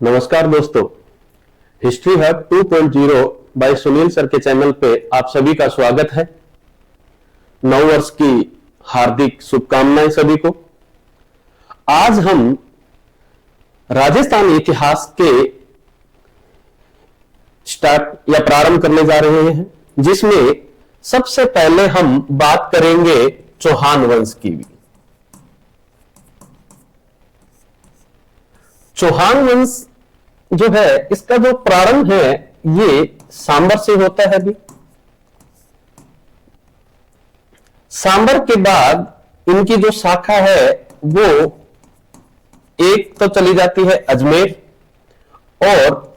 नमस्कार दोस्तों, history hub 2.0 by Sunil sir के चैनल पे आप सभी का स्वागत है। नव वर्ष की हार्दिक शुभकामनाएं सभी को। आज हम राजस्थान इतिहास के स्टार्ट या प्रारंभ करने जा रहे हैं, जिसमें सबसे पहले हम बात करेंगे चौहान वंश की भी। चौहान वंश जो है, इसका जो प्रारंभ है ये सांबर से होता है भी। सांबर के बाद इनकी जो शाखा है वो एक तो चली जाती है अजमेर, और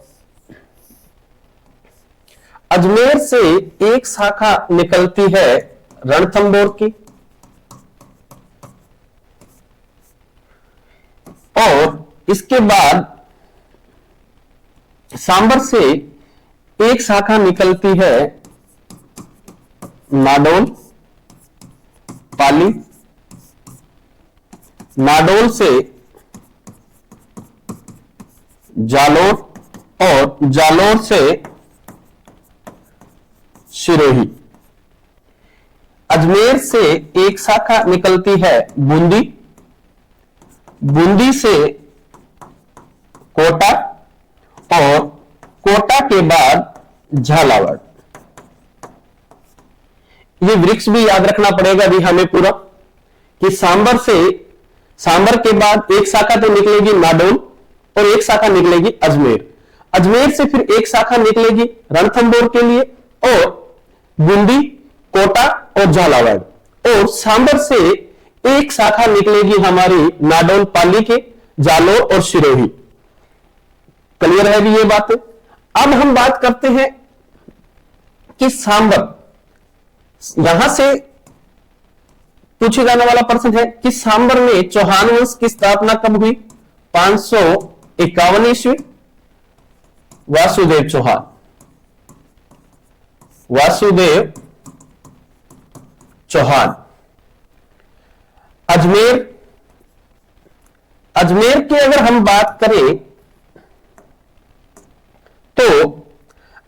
अजमेर से एक शाखा निकलती है रणथंभौर की, और इसके बाद सांबर से एक शाखा निकलती है नाडोल पाली, नाडोल से जालोर, और जालोर से सिरोही। अजमेर से एक शाखा निकलती है बूंदी, बूंदी से कोटा, और कोटा के बाद झालावाड़। ये वृक्ष भी याद रखना पड़ेगा भी हमें पूरा, कि सांबर के बाद एक शाखा तो निकलेगी नाडोल और एक शाखा निकलेगी अजमेर। अजमेर से फिर एक शाखा निकलेगी रणथंभौर के लिए, और बूंदी, कोटा और झालावाड़, और सांबर से एक शाखा निकलेगी हमारी नाडोल पाली के, जालोर और सिरोही। क्लियर है भी ये बातें। अब हम बात करते हैं कि सांबर, यहां से पूछे जाने वाला प्रश्न है कि सांबर में चौहान वंश की स्थापना कब हुई? 551 ईस्वी, वासुदेव चौहान। वासुदेव चौहान। अजमेर की अगर हम बात करें तो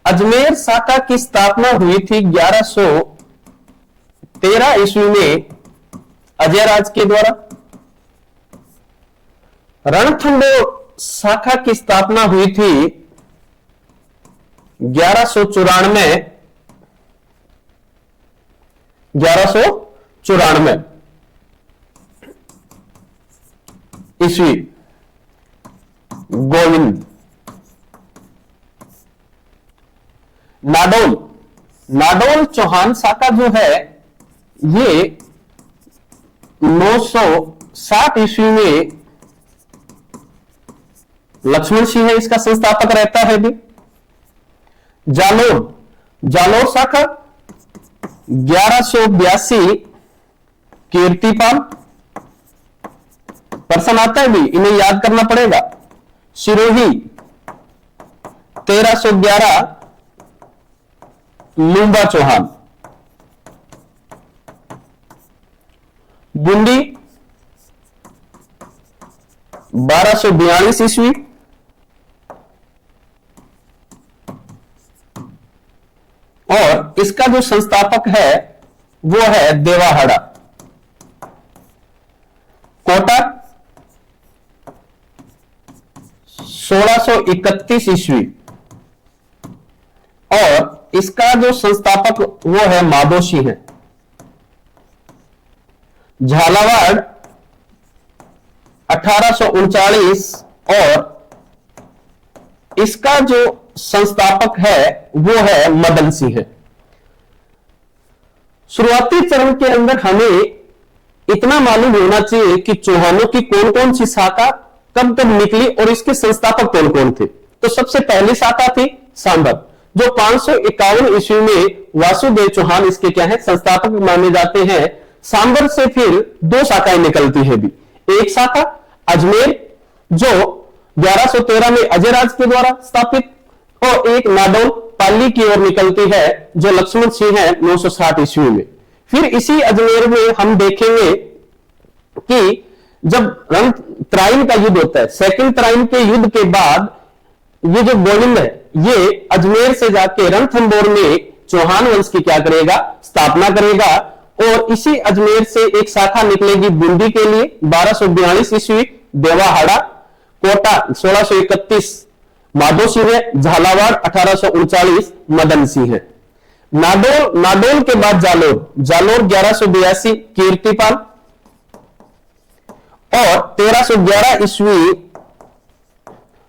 अजमेर शाखा की स्थापना हुई थी 1113 ईस्वी में अजयराज के द्वारा। रणथंभौर शाखा की स्थापना हुई थी 1194 ईस्वी, गोविंद। नाडोल चौहान शाखा जो है ये 960 ईस्वी में लक्ष्मण सिंह है इसका संस्थापक रहता है भी। जालोर शाखा 1182 कीर्तिपाल। प्रश्न आता है भी, इन्हें याद करना पड़ेगा। सिरोही 1311 लूंबा चौहान। बूंदी 1242 ईस्वी, और इसका जो संस्थापक है वो है देवाहाड़ा। कोटा 1631 ईस्वी, और इसका जो संस्थापक वो है माधोशी है। झालावाड़ 1839, और इसका जो संस्थापक है वो है मदन सिंह है। शुरुआती चरण के अंदर हमें इतना मालूम होना चाहिए कि चौहानों की कौन कौन सी शाखा कब कब निकली और इसके संस्थापक कौन कौन थे। तो सबसे पहली शाखा थी सांबर, जो 551 ईस्वी में वासुदेव चौहान इसके क्या है, संस्थापक माने जाते हैं। सांबर से फिर दो शाखाएं निकलती है भी। एक शाखा अजमेर जो 1113 में अजयराज के द्वारा स्थापित, और एक नाडोल पाली की ओर निकलती है जो लक्ष्मण सिंह है 960 ईस्वी में। फिर इसी अजमेर में हम देखेंगे कि जब त्राइन का युद्ध होता है, सेकंड त्राइन के युद्ध के बाद ये जो गोविंद है ये अजमेर से जाके रणथंभौर में चौहान वंश की क्या करेगा, स्थापना करेगा। और इसी अजमेर से एक शाखा निकलेगी बूंदी के लिए 1242 ईस्वी देवाहाड़ा, कोटा 1631 माधो सिंह है, झालावाड़ 1839 मदन सिंह है। नाडोल के बाद जालोर 1182 कीर्तिपाल और 1311 ईस्वी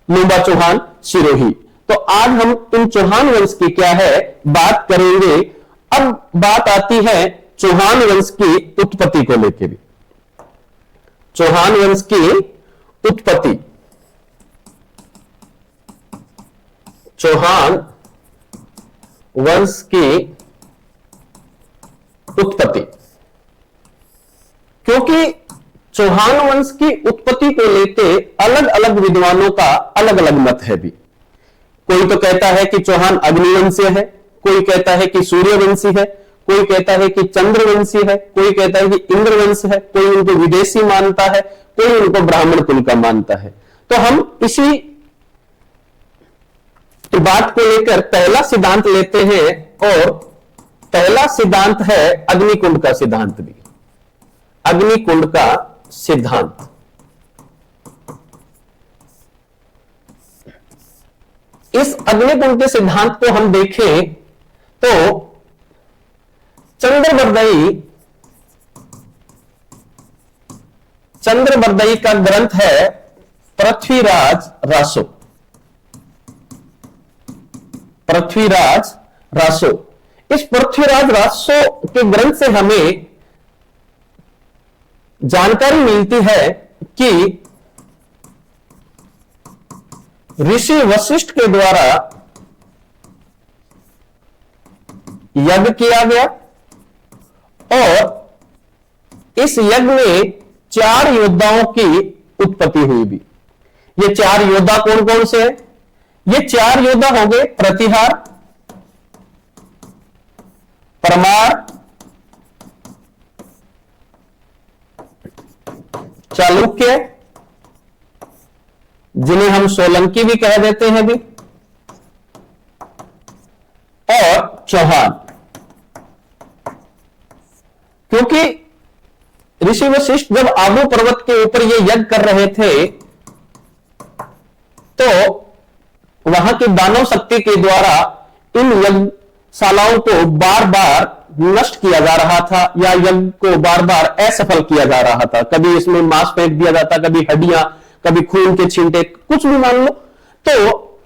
लूबा चौहान सिरोही। तो आज हम इन चौहान वंश की क्या है बात करेंगे। अब बात आती है चौहान वंश की उत्पत्ति को लेकर भी। चौहान वंश की उत्पत्ति, चौहान वंश की उत्पत्ति, क्योंकि चौहान वंश की उत्पत्ति को लेते अलग अलग विद्वानों का अलग अलग मत है भी। कोई तो कहता है कि चौहान अग्निवंशीय है, कोई कहता है कि सूर्यवंशी है, कोई कहता है कि चंद्रवंशी है, कोई कहता है कि इंद्रवंश है, कोई उनको विदेशी मानता है, कोई उनको ब्राह्मण कुल का मानता है। तो हम इसी बात को लेकर पहला सिद्धांत लेते हैं और पहला सिद्धांत है अग्निकुंड का सिद्धांत भी। अग्निकुंड का सिद्धांत, इस अग्निकुंड के सिद्धांत को हम देखें तो चंद्रबरदई का ग्रंथ है पृथ्वीराज रासो। पृथ्वीराज रासो, इस पृथ्वीराज रासो के ग्रंथ से हमें जानकारी मिलती है कि ऋषि वशिष्ठ के द्वारा यज्ञ किया गया और इस यज्ञ में 4 योद्धाओं की उत्पत्ति हुई भी। ये 4 योद्धा कौन कौन से हैं? ये 4 योद्धा हो गए प्रतिहार, परमार, चालुक्य, जिन्हें हम सोलंकी भी कह देते हैं भी, और चौहान। क्योंकि ऋषि वशिष्ठ जब आबू पर्वत के ऊपर ये यज्ञ कर रहे थे तो वहां की दानव शक्ति के द्वारा इन यज्ञशालाओं को बार बार नष्ट किया जा रहा था या यज्ञ को बार बार असफल किया जा रहा था। कभी इसमें मांस फेंक दिया जाता, कभी हड्डियां, कभी खून के छींटे, कुछ भी मान लो। तो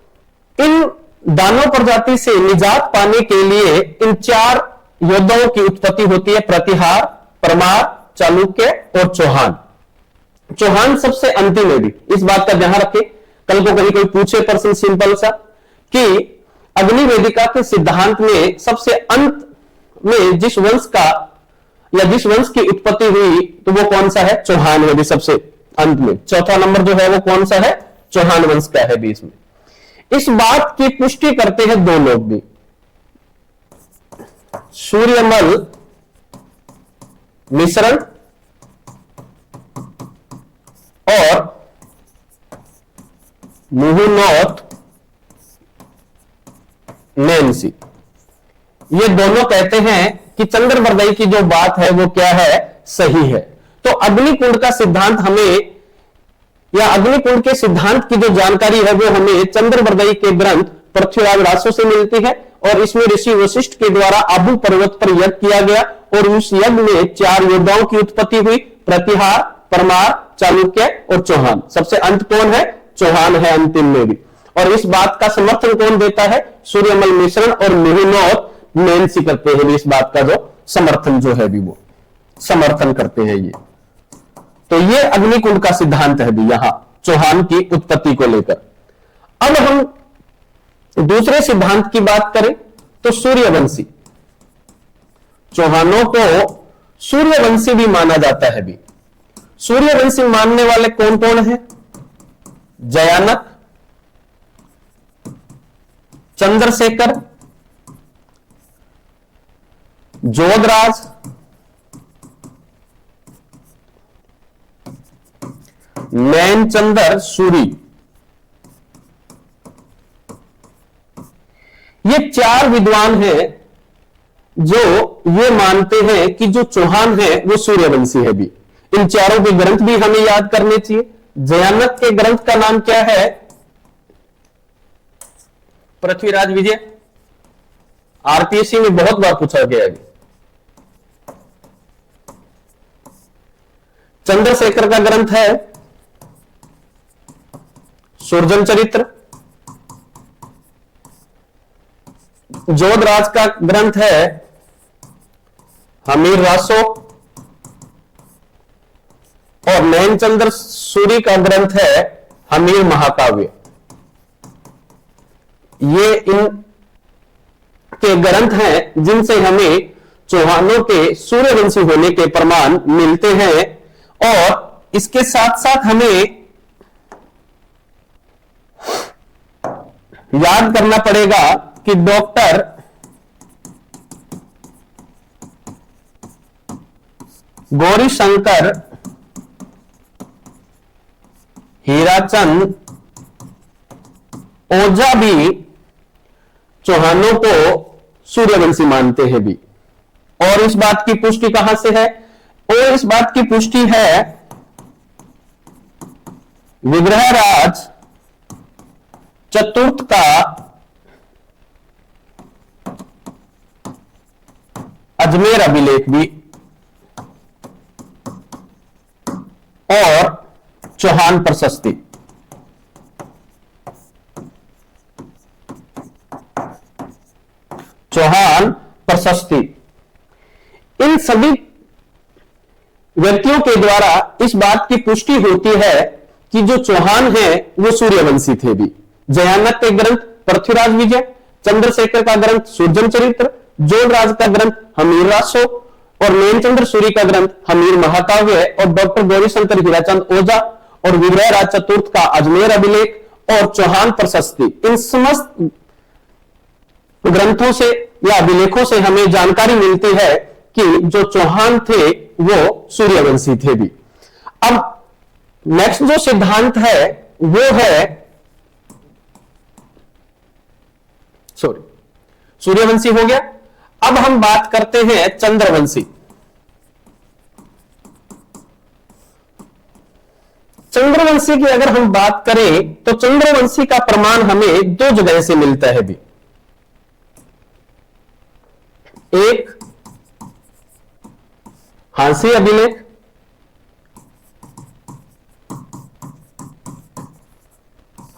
इन दानव प्रजाति से निजात पाने के लिए इन 4 योद्धाओं की उत्पत्ति होती है, प्रतिहार, परमार, चालुक्य और चौहान। चौहान सबसे अंतिम है भी, इस बात का ध्यान रखें। कल को कहीं कोई पूछे प्रश्न सिंपल सा कि अग्निवेदिका के सिद्धांत में सबसे अंत में जिस वंश का या जिस वंश की उत्पत्ति हुई तो वो कौन सा है? चौहान है भी। सबसे अंत में चौथा नंबर जो है वो कौन सा है? चौहान वंश का है भी। इसमें इस बात की पुष्टि करते हैं 2 लोग भी, सूर्यमल मिश्रण और मुहुनोत नैन्सी। ये दोनों कहते हैं कि चंद्रबरदई की जो बात है वो क्या है? सही है। तो अग्निकुंड का सिद्धांत हमें या अग्निकुंड के सिद्धांत की जो जानकारी है वो हमें चंद्रबरदई के ग्रंथ पृथ्वीराज रासो से मिलती है। और इसमें ऋषि वशिष्ठ के द्वारा आबू पर्वत पर यज्ञ किया गया और उस यज्ञ में 4 योद्धाओं की उत्पत्ति हुई, प्रतिहार, परमार, चालुक्य और चौहान। सबसे अंत कौन है? चौहान है अंतिम में भी। और इस बात का समर्थन कौन देता है? सूर्यमल मिश्रण और मुहुनोत नैन्सी करते हैं इस बात का जो समर्थन जो है भी वो समर्थन करते हैं ये। तो ये अग्निकुंड का सिद्धांत है भी यहां चौहान की उत्पत्ति को लेकर। अब हम दूसरे सिद्धांत की बात करें तो सूर्यवंशी। चौहानों को सूर्यवंशी भी माना जाता है भी। सूर्यवंशी मानने वाले कौन कौन है? जयानक, चंद्रशेखर, जोधराज, नैनचंद्र सूरी ये चार विद्वान हैं जो ये मानते हैं कि जो चौहान है वो सूर्यवंशी है भी। इन चारों के ग्रंथ भी हमें याद करने चाहिए। जयानक के ग्रंथ का नाम क्या है? पृथ्वीराज विजय। आरपीएससी में बहुत बार पूछा गया है। चंद्रशेखर का ग्रंथ है सुरजन चरित्र। जोधराज का ग्रंथ है हमीर रासो। और नयनचंद्र सूरी का ग्रंथ है हमीर महाकाव्य। ये इन के ग्रंथ हैं जिनसे हमें चौहानों के सूर्यवंशी होने के प्रमाण मिलते हैं। और इसके साथ साथ हमें याद करना पड़ेगा कि डॉक्टर गौरीशंकर हीराचंद ओझा भी चौहानों को सूर्यवंशी मानते हैं भी। और इस बात की पुष्टि कहां से है? और इस बात की पुष्टि है विग्रहराज चतुर्थ का अजमेर अभिलेख भी और चौहान प्रशस्ति। चौहान प्रशस्ति इन सभी व्यक्तियों के द्वारा इस बात की पुष्टि होती है कि जो चौहान है वो सूर्यवंशी थे भी। जयानक के ग्रंथ पृथ्वीराज विजय, चंद्रशेखर का ग्रंथ सुरजन चरित्र, जोधराज का ग्रंथ हमीर रासो और नयनचंद्र सूरी का ग्रंथ हमीर महाकाव्य और डॉक्टर गौरीशंकर हीराचंद ओझा और विग्रहराज चतुर्थ का अजमेर अभिलेख और चौहान प्रशस्ति। इन समस्त ग्रंथों से या अभिलेखों से हमें जानकारी मिलती है कि जो चौहान थे वो सूर्यवंशी थे भी। अब नेक्स्ट जो सिद्धांत है वो है सूर्यवंशी हो गया। अब हम बात करते हैं चंद्रवंशी। चंद्रवंशी की अगर हम बात करें तो चंद्रवंशी का प्रमाण हमें दो जगह से मिलता है भी। एक हांसी अभिलेख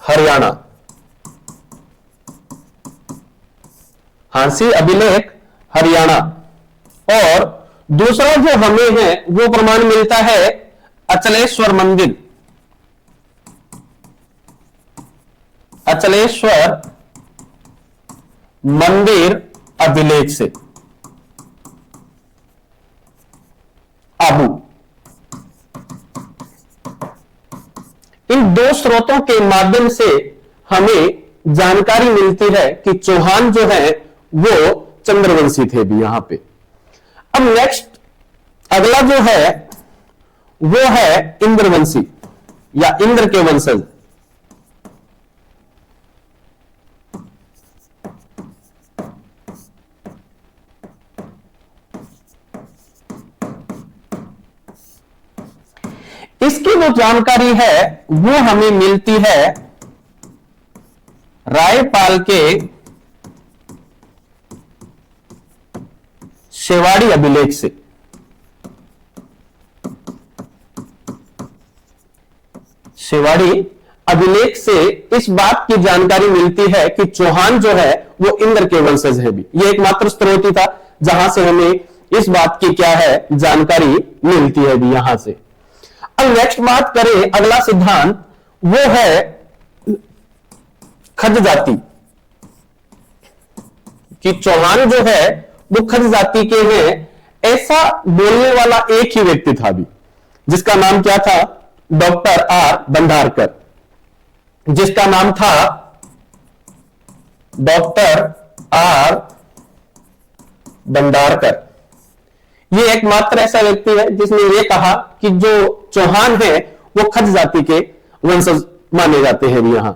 हरियाणा, हांसी अभिलेख हरियाणा। और दूसरा जो हमें है वो प्रमाण मिलता है अचलेश्वर मंदिर, अचलेश्वर मंदिर अभिलेख से आबू। इन दो स्रोतों के माध्यम से हमें जानकारी मिलती है कि चौहान जो है वो चंद्रवंशी थे भी यहां पे। अब नेक्स्ट अगला जो है वो है इंद्रवंशी या इंद्र के वंशज। इसकी जो जानकारी है वो हमें मिलती है रायपाल के शेवाड़ी अभिलेख से। शेवाड़ी अभिलेख से इस बात की जानकारी मिलती है कि चौहान जो है वो इंद्र के वंशज है भी। ये एकमात्र स्रोत ही था जहां से हमें इस बात की क्या है जानकारी मिलती है भी यहां से। अब नेक्स्ट बात करें, अगला सिद्धांत वो है खज जाति कि चौहान जो है वो खज जाति के हैं। ऐसा बोलने वाला एक ही व्यक्ति था भी जिसका नाम क्या था? डॉक्टर आर भंडारकर, जिसका नाम था डॉक्टर आर भंडारकर। ये एकमात्र ऐसा व्यक्ति है जिसने ये कहा कि जो चौहान है वो खज जाति के वंशज माने जाते हैं भी यहां।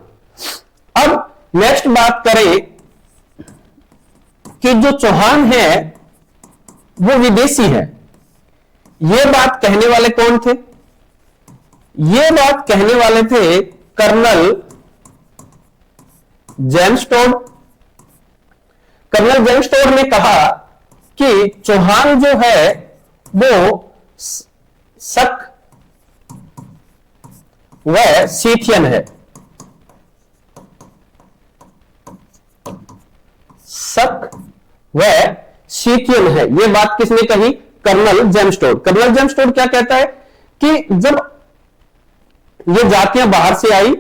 अब नेक्स्ट बात करें कि जो चौहान है वो विदेशी है। यह बात कहने वाले कौन थे? यह बात कहने वाले थे colonel James Tod. Colonel James Tod ने कहा कि चौहान जो है वो शक वह सीथियन है। शक वह सीथियन है। यह बात किसने कही? Colonel James Tod. Colonel James Tod क्या कहता है कि जब ये जातियां बाहर से आई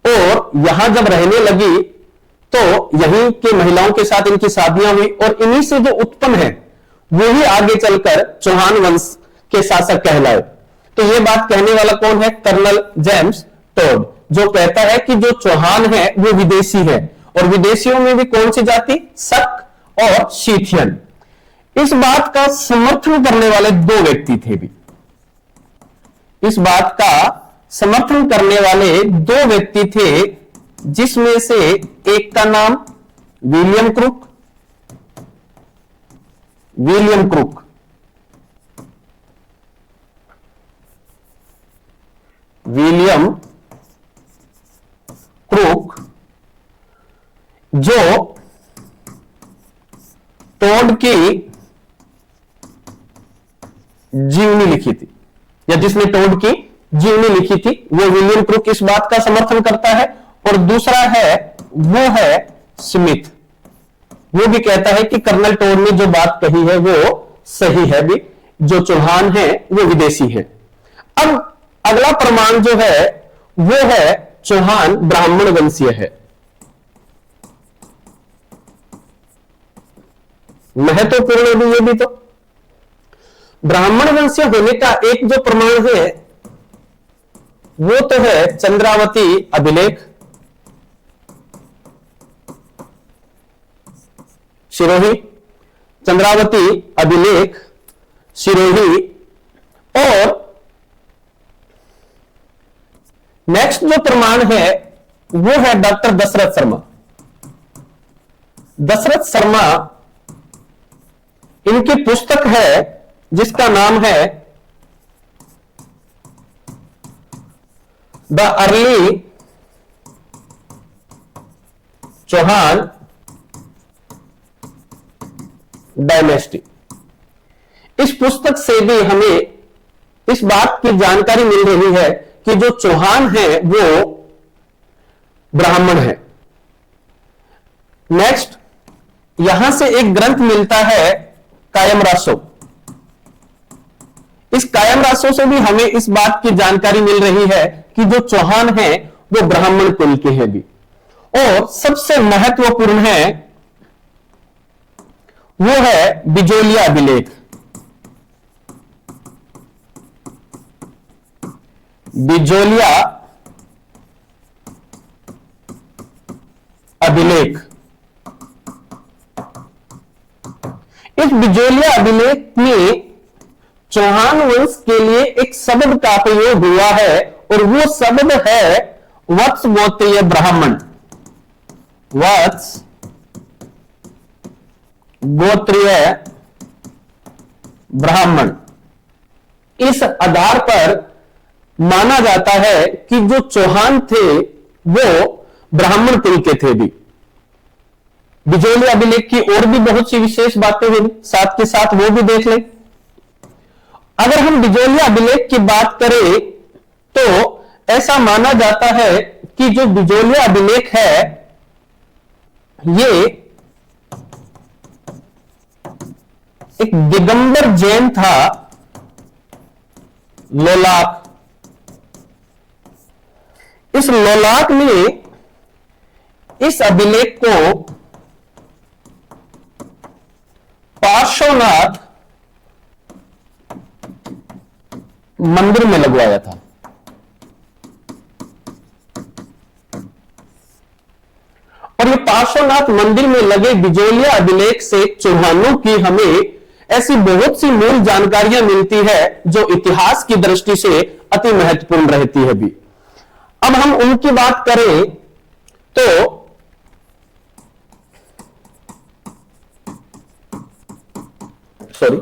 और यहां जब रहने लगी तो यहीं के महिलाओं के साथ इनकी शादियां हुई और इन्हीं से जो उत्पन्न है वो ही आगे चलकर चौहान वंश के शासक कहलाए। तो यह बात कहने वाला कौन है? कर्नल जेम्स टोड, जो कहता है कि जो चौहान है वो विदेशी है और विदेशियों में भी कौन सी जाति? शक और सीथियन। इस बात का समर्थन करने वाले दो व्यक्ति थे भी। इस बात का समर्थन करने वाले दो व्यक्ति थे, जिसमें से एक का नाम William crook. William crook William crook जो टोड की जीवनी लिखी थी, या जिसने टोड की जीवनी लिखी थी, वो विलियम क्रूक इस बात का समर्थन करता है। और दूसरा है वो है स्मिथ। वो भी कहता है कि कर्नल टोड ने जो बात कही है वो सही है भी, जो चौहान है वो विदेशी है। अब अगला प्रमाण जो है वो है चौहान ब्राह्मण वंशीय है। महत्वपूर्ण है भी ये भी। तो ब्राह्मण वंशीय होने का एक जो प्रमाण है वो तो है चंद्रावती अभिलेख, सिरोही, चंद्रावती अभिलेख सिरोही। और नेक्स्ट जो प्रमाण है वो है डॉक्टर दशरथ शर्मा। दशरथ शर्मा, इनकी पुस्तक है जिसका नाम है द अर्ली चौहान डायनेस्टी। इस पुस्तक से भी हमें इस बात की जानकारी मिल रही है कि जो चौहान है वो ब्राह्मण है। नेक्स्ट यहां से एक ग्रंथ मिलता है कायम रासो। इस कायम रासो से भी हमें इस बात की जानकारी मिल रही है कि जो चौहान है वो ब्राह्मण कुल के हैं भी। और सबसे महत्वपूर्ण है वो है बिजोलिया अभिलेख। बिजोलिया अभिलेख। इस बिजोलिया अभिलेख में चौहान वंश के लिए एक शब्द का प्रयोग हुआ है और वो शब्द है वत्स गोत्रीय ब्राह्मण। वत्स गोत्रीय ब्राह्मण। इस आधार पर माना जाता है कि जो चौहान थे वो ब्राह्मण कुल के थे भी। बिजोलिया अभिलेख की और भी बहुत सी विशेष बातें हैं, साथ के साथ वो भी देख लें। अगर हम बिजोलिया अभिलेख की बात करें तो ऐसा माना जाता है कि जो बिजोलिया अभिलेख है ये एक दिगंबर जैन था, लोलाक। इस लोलाक ने इस अभिलेख को पार्श्वनाथ मंदिर में लगवाया था। और ये पार्श्वनाथ मंदिर में लगे बिजोलिया अभिलेख से चौहानों की हमें ऐसी बहुत सी मूल जानकारियां मिलती है जो इतिहास की दृष्टि से अति महत्वपूर्ण रहती है भी। अब हम उनकी बात करें तो सॉरी,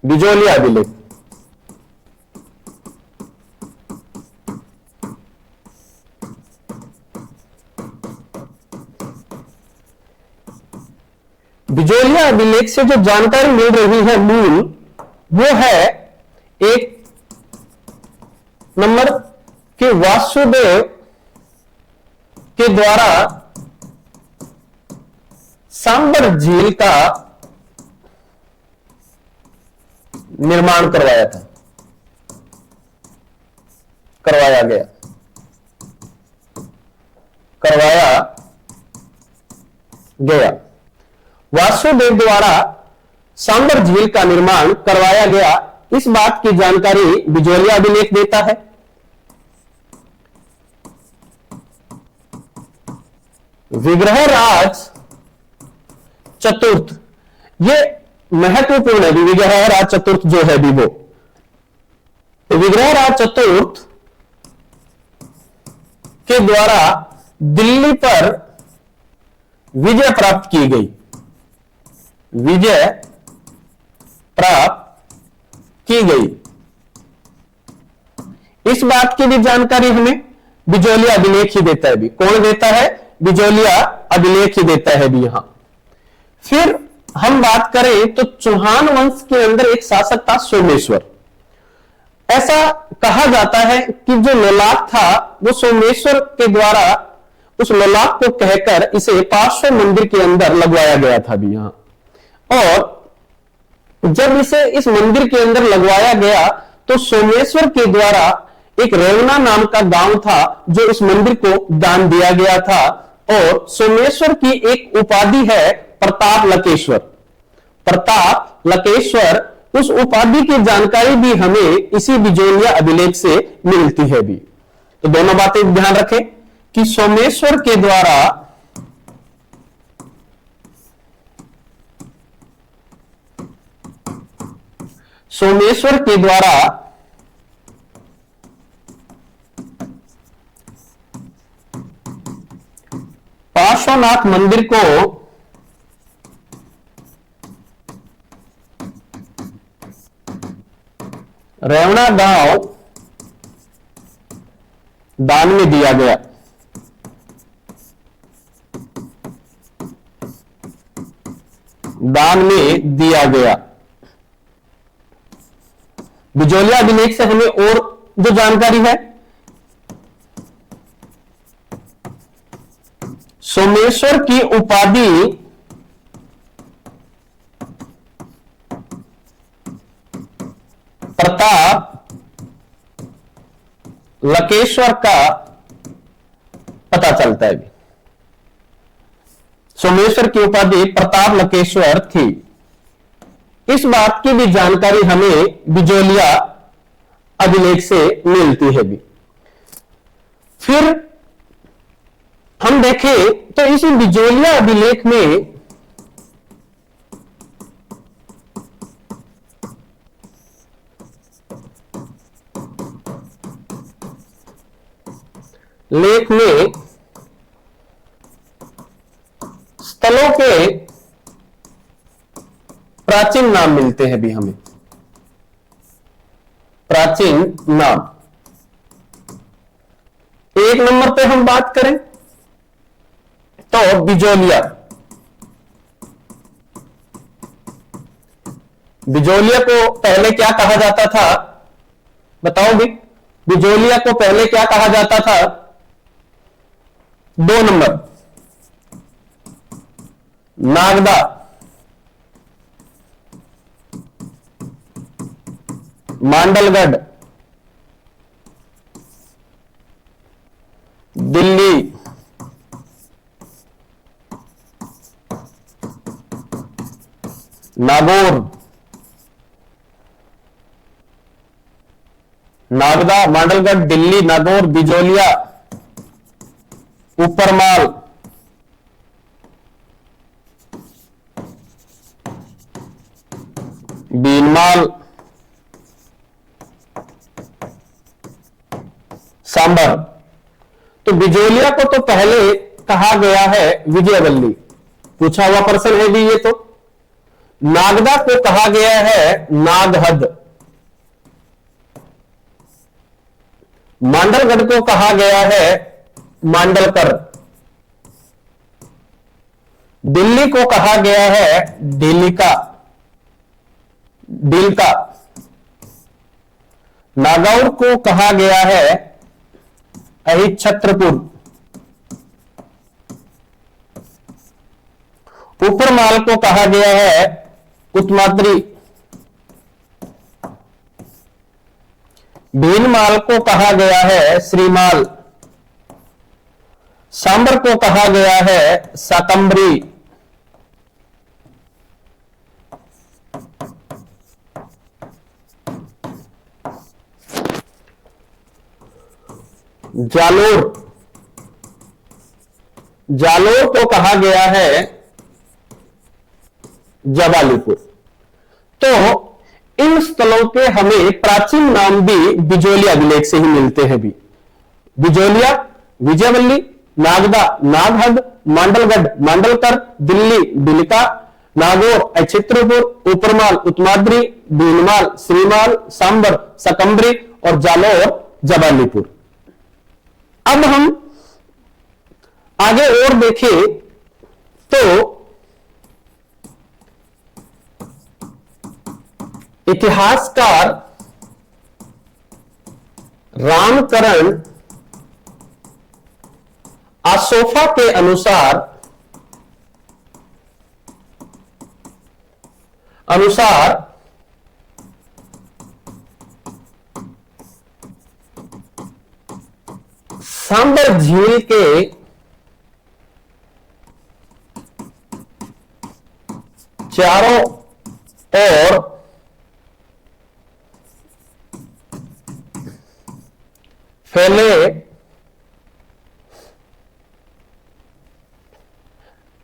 बिजोलिया अभिलेख। बिजोलिया अभिलेख से जो जानकारी मिल रही है मूल, वो है एक नंबर कि वासुदेव के द्वारा सांबर झील का निर्माण करवाया गया। वासुदेव द्वारा सांबर झील का निर्माण करवाया गया, इस बात की जानकारी बिजोलिया अभिलेख देता है। विग्रहराज चतुर्थ, ये महत्वपूर्ण है। विग्रहराज चतुर्थ जो है भी वो, तो विग्रहराज चतुर्थ के द्वारा दिल्ली पर विजय प्राप्त की गई, इस बात की भी जानकारी हमें बिजोलिया अभिलेख ही देता है भी। कौन देता है? बिजोलिया अभिलेख ही देता है भी यहां। फिर हम बात करें तो चौहान वंश के अंदर एक शासक था सोमेश्वर। ऐसा कहा जाता है कि जो लोलाक था वो सोमेश्वर के द्वारा उस लोलाक को कहकर इसे पार्श्व मंदिर के अंदर लगवाया गया था भी यहां। और जब इसे इस मंदिर के अंदर लगवाया गया तो सोमेश्वर के द्वारा एक रेवना नाम का गांव था जो इस मंदिर को दान दिया गया था। और सोमेश्वर की एक उपाधि है प्रताप लकेश्वर। प्रताप लकेश्वर, उस उपाधि की जानकारी भी हमें इसी बिजोलिया अभिलेख से मिलती है भी। तो दोनों बातें ध्यान रखें कि सोमेश्वर के द्वारा पार्श्वनाथ मंदिर को रेवना गांव दान में दिया गया। बिजोलिया अभिलेख से हमें और जो जानकारी है, सोमेश्वर की उपाधि प्रताप लकेश्वर का पता चलता है। सोमेश्वर की उपाधि प्रताप लकेश्वर थी, इस बात की भी जानकारी हमें बिजोलिया अभिलेख से मिलती है भी। फिर हम देखें तो इस बिजोलिया अभिलेख में स्थलों के प्राचीन नाम मिलते हैं भी हमें, प्राचीन नाम। एक नंबर पे हम बात करें तो बिजोलिया को पहले क्या कहा जाता था? बताओ भी, बिजोलिया को पहले क्या कहा जाता था? 2 नंबर नागदा, मांडलगढ़, दिल्ली, नागौर, नागदा, मांडलगढ़, दिल्ली, नागौर, बिजोलिया, ऊपरमाल, बीनमाल, सांबर। तो बिजोलिया को तो पहले कहा गया है विजयवल्ली, पूछा हुआ प्रश्न है भी ये। तो नागदा को कहा गया है नागहद, मांडलगढ़ को कहा गया है मांडलकर, दिल्ली को कहा गया है दिल्लिका, दिलका, नागौर को कहा गया है अहिच्छत्रपुर, ऊपरमाल को कहा गया है उत्मात्री, भीनमाल को कहा गया है श्रीमाल, सांबर को कहा गया है साकंबरी, जालोर, जालोर को कहा गया है जवालीपुर। तो इन स्थलों के हमें प्राचीन नाम भी बिजोलिया अभिलेख से ही मिलते हैं भी। बिजोलिया, विजयवल्ली, नागदा, नागहद, मांडलगढ़, मांडलकर, दिल्ली, दिलका, नागौर, अहिच्छत्रपुर, ऊपरमाल, उत्माद्री, भीनमाल, श्रीमाल, सांबर, सकंबरी और जालोर, जवालीपुर। अब हम आगे और देखें तो इतिहासकार रामकरण आसोफा के अनुसार सांबर झील के चारों ओर फैले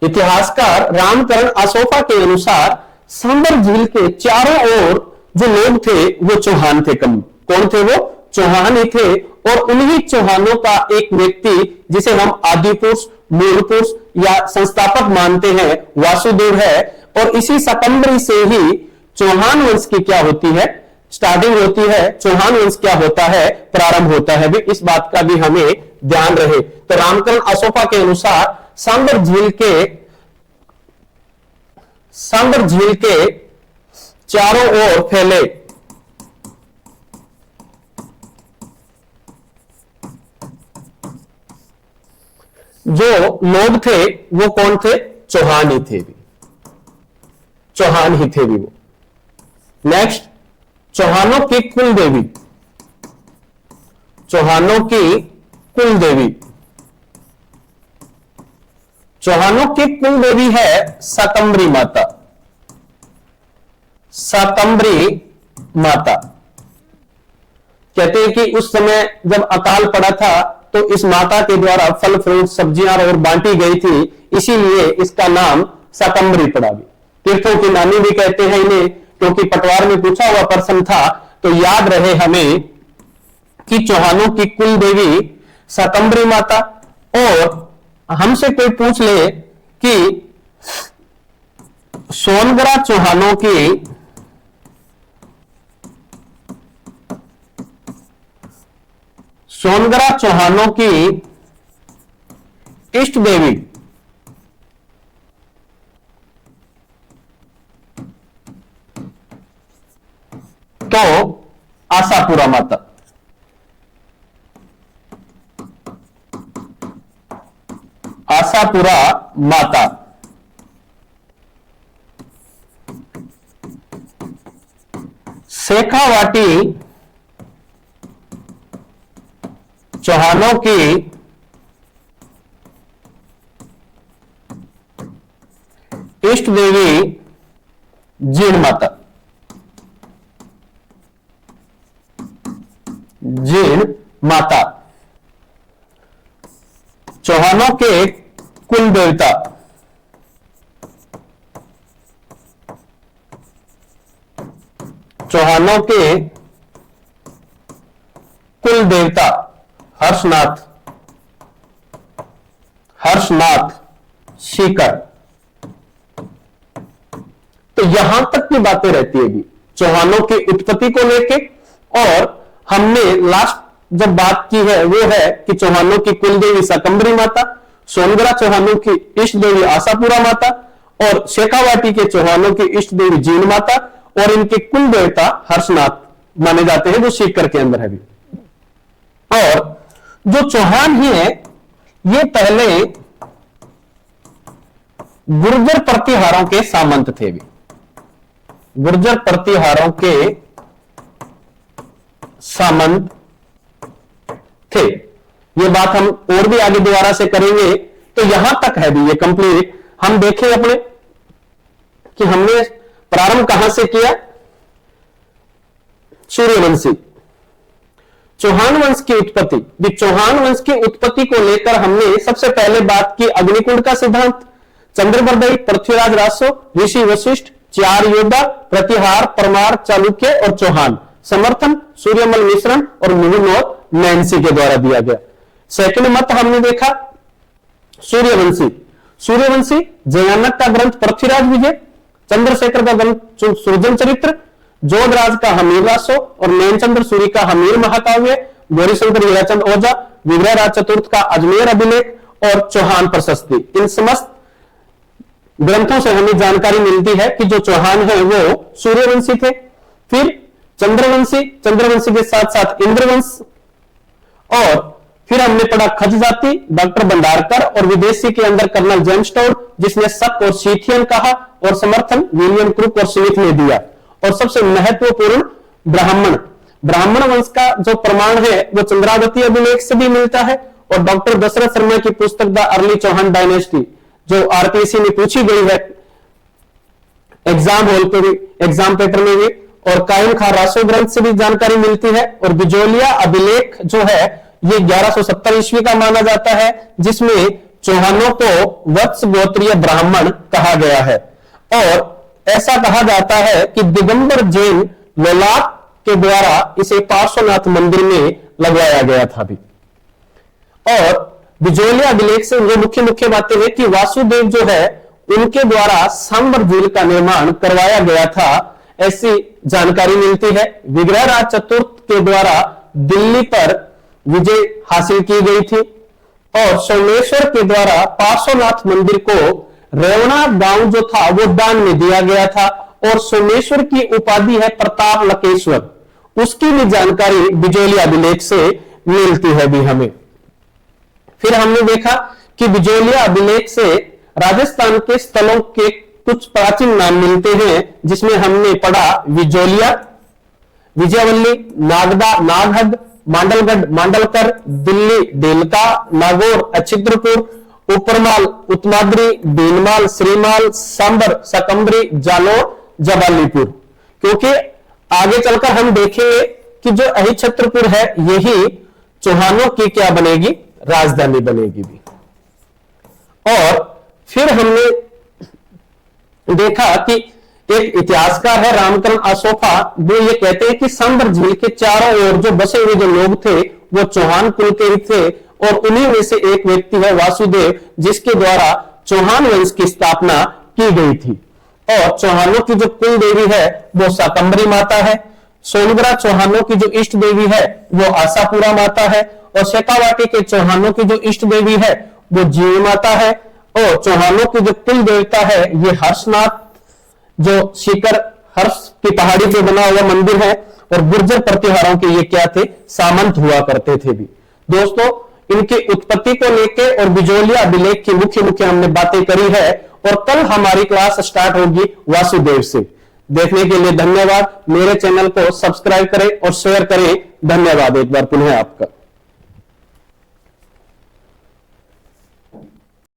इतिहासकार रामकरण आसोफा के अनुसार सांबर झील के चारों ओर जो लोग थे वो चौहान थे। कौन थे वो? चौहान ही थे। और उन्हीं चौहानों का एक व्यक्ति जिसे हम आदि पुरुष, मूल पुरुष या संस्थापक मानते हैं, वासुदेव है। और इसी सकंबरी से ही चौहान वंश की क्या होती है? स्टार्टिंग होती है। चौहान वंश क्या होता है? प्रारंभ होता है भी। इस बात का भी हमें ध्यान रहे। तो रामकरण आसोफा के अनुसार सांबर झील के चारों ओर फैले जो लोग थे वो कौन थे? चौहान ही थे भी। चौहान ही थे भी वो। नेक्स्ट, चौहानों की कुल देवी। चौहानों की कुल देवी। चौहानों की कुल देवी है सकंबरी माता। सकंबरी माता कहते हैं कि उस समय जब अकाल पड़ा था तो इस माता के द्वारा फल फ्रूट सब्जियां और बांटी गई थी, इसीलिए इसका नाम सकंबरी पड़ा भी। तीर्थों की नानी भी कहते हैं इन्हें, क्योंकि पटवार में पूछा हुआ प्रश्न था। तो याद रहे हमें कि चौहानों की कुल देवी सकंबरी माता। और हमसे कोई पूछ ले कि सोनगरा चौहानों की इष्ट देवी तो आशापुरा माता। आशापुरा माता। शेखावाटी चौहानों की इष्ट देवी जीण माता। जीण माता चौहानों के कुल देवता। चौहानों के कुल देवता हर्षनाथ सीकर। तो यहां तक की बातें रहती है चौहानों की उत्पत्ति को लेके। और हमने लास्ट जब बात की है वो है कि चौहानों की कुल देवी शाकंभरी माता, सोनगढ़ा चौहानों की इष्ट देवी आशापुरा माता और शेखावाटी के चौहानों की इष्ट देवी जीन माता और इनके कुल देवता हर्षनाथ माने जाते हैं जो सीकर के अंदर है भी। और जो चौहान ही है ये पहले गुर्जर प्रतिहारों के सामंत थे भी, गुर्जर प्रतिहारों के सामंत थे। ये बात हम और भी आगे दोबारा से करेंगे। तो यहां तक है भी ये कंप्लीट। हम देखें अपने कि हमने प्रारंभ कहां से किया, सूर्यवंशी चौहान वंश की उत्पत्ति। चौहान वंश की उत्पत्ति को लेकर हमने सबसे पहले बात की अग्निकुंड का सिद्धांत, चंद्रबरदई, पृथ्वीराज रासो, ऋषि वशिष्ठ, 4 योद्धा, प्रतिहार, परमार, चालुक्य और चौहान, समर्थन सूर्यमल मिश्रण और मुहुनोद नैन्सी के द्वारा दिया गया। सेकंड मत हमने देखा सूर्यवंशी। सूर्यवंशी जयानक का ग्रंथ पृथ्वीराज विजय, चंद्रशेखर का ग्रंथ सृजन चरित्र, जोधराज का हमीर रासो और नैनचंद्र सूरी का हमीर महाकाव्य, गौरीशंकर हीराचंद ओझा, विग्रह राज चतुर्थ का अजमेर अभिलेख और चौहान प्रशस्ति। इन समस्त ग्रंथों से हमें जानकारी मिलती है कि जो चौहान है वो सूर्यवंशी थे। फिर चंद्रवंशी, चंद्रवंशी के साथ साथ इंद्रवंश, और फिर हमने पढ़ा खच जाति, डॉक्टर भंडारकर और विदेशी के अंदर कर्नल जेम्स टॉड जिसने शक और सीथियन कहा और समर्थन विलियम क्रूक और स्मिथ ने दिया। और सबसे महत्वपूर्ण ब्राह्मण, ब्राह्मण वंश का जो प्रमाण है वो चंद्रावती अभिलेख से भी मिलता है। और डॉक्टर दशरथ शर्मा की पुस्तक द अर्ली चौहान डायनेस्टी जो आरपीएससी में पूछी गई है एग्जाम हॉल पे भी, एग्जाम पेपर में भी, और कायम खां रासो ग्रंथ से भी जानकारी मिलती है। और बिजोलिया अभिलेख जो है ये 1170 ईस्वी का माना जाता है जिसमें चौहानों को वत्स गोत्रीय ब्राह्मण कहा गया है। और ऐसा कहा जाता है कि दिगंबर जैन लोलाक के द्वारा इसे पार्श्वनाथ मंदिर में लगवाया गया था भी। और बिजोलिया अभिलेख से ये मुख्य मुख्य बातें हैं कि वासुदेव जो है उनके द्वारा सांबर झील का निर्माण करवाया गया था, ऐसी जानकारी मिलती है। विग्रह राज चतुर्थ के द्वारा दिल्ली पर विजय हासिल की गई थी। और सोमेश्वर के द्वारा पार्श्वनाथ मंदिर को रेवना गांव जो था वो दान में दिया गया था। और सोमेश्वर की उपाधि है प्रताप लकेश्वर, उसकी भी जानकारी बिजोलिया अभिलेख से मिलती है भी हमें। फिर हमने देखा कि बिजोलिया अभिलेख से राजस्थान के स्थलों के कुछ प्राचीन नाम मिलते हैं जिसमें हमने पढ़ा विजोलिया, विजयवल्ली, नागदा, नागहद, मांडलगढ़, मांडलकर, दिल्ली, देलका, नागौर, अछिद्रपुर, उपरमाल, उत्माद्री, दीनमाल, श्रीमाल, सांबर, शाकंभरी, जालोर, जबालीपुर। क्योंकि आगे चलकर हम देखेंगे कि जो अहिछत्रपुर है यही चौहानों की क्या बनेगी, राजधानी बनेगी भी। और फिर हमने देखा कि एक इतिहासकार है रामकरण असोफा, वो ये कहते हैं कि सांबर झील के चारों ओर जो बसे हुए जो लोग थे वो चौहान कुल के ही थे। और उन्हीं में से एक व्यक्ति है वासुदेव जिसके द्वारा चौहान वंश की स्थापना की गई थी। और चौहानों की जो कुल देवी है वो शाकंभरी माता है। सोनगढ़ा चौहानों की जो इष्ट देवी है वो आशापुरा माता है। और शेखावाटी के चौहानों की जो इष्ट देवी है वो जीव माता है। और चौहानों की जो कुल देवता है ये हर्षनाथ जो सीकर हर्ष की पहाड़ी पे बना हुआ मंदिर है। और गुर्जर प्रतिहारों के ये क्या थे, सामंत हुआ करते थे भी। दोस्तों इनकी उत्पत्ति को लेके और बिजोलिया अभिलेख की मुख्य मुख्य हमने बातें करी है। और कल हमारी क्लास स्टार्ट होगी वासुदेव से। देखने के लिए धन्यवाद। मेरे चैनल को सब्सक्राइब करें और शेयर करें। धन्यवाद एक बार पुनः आपका।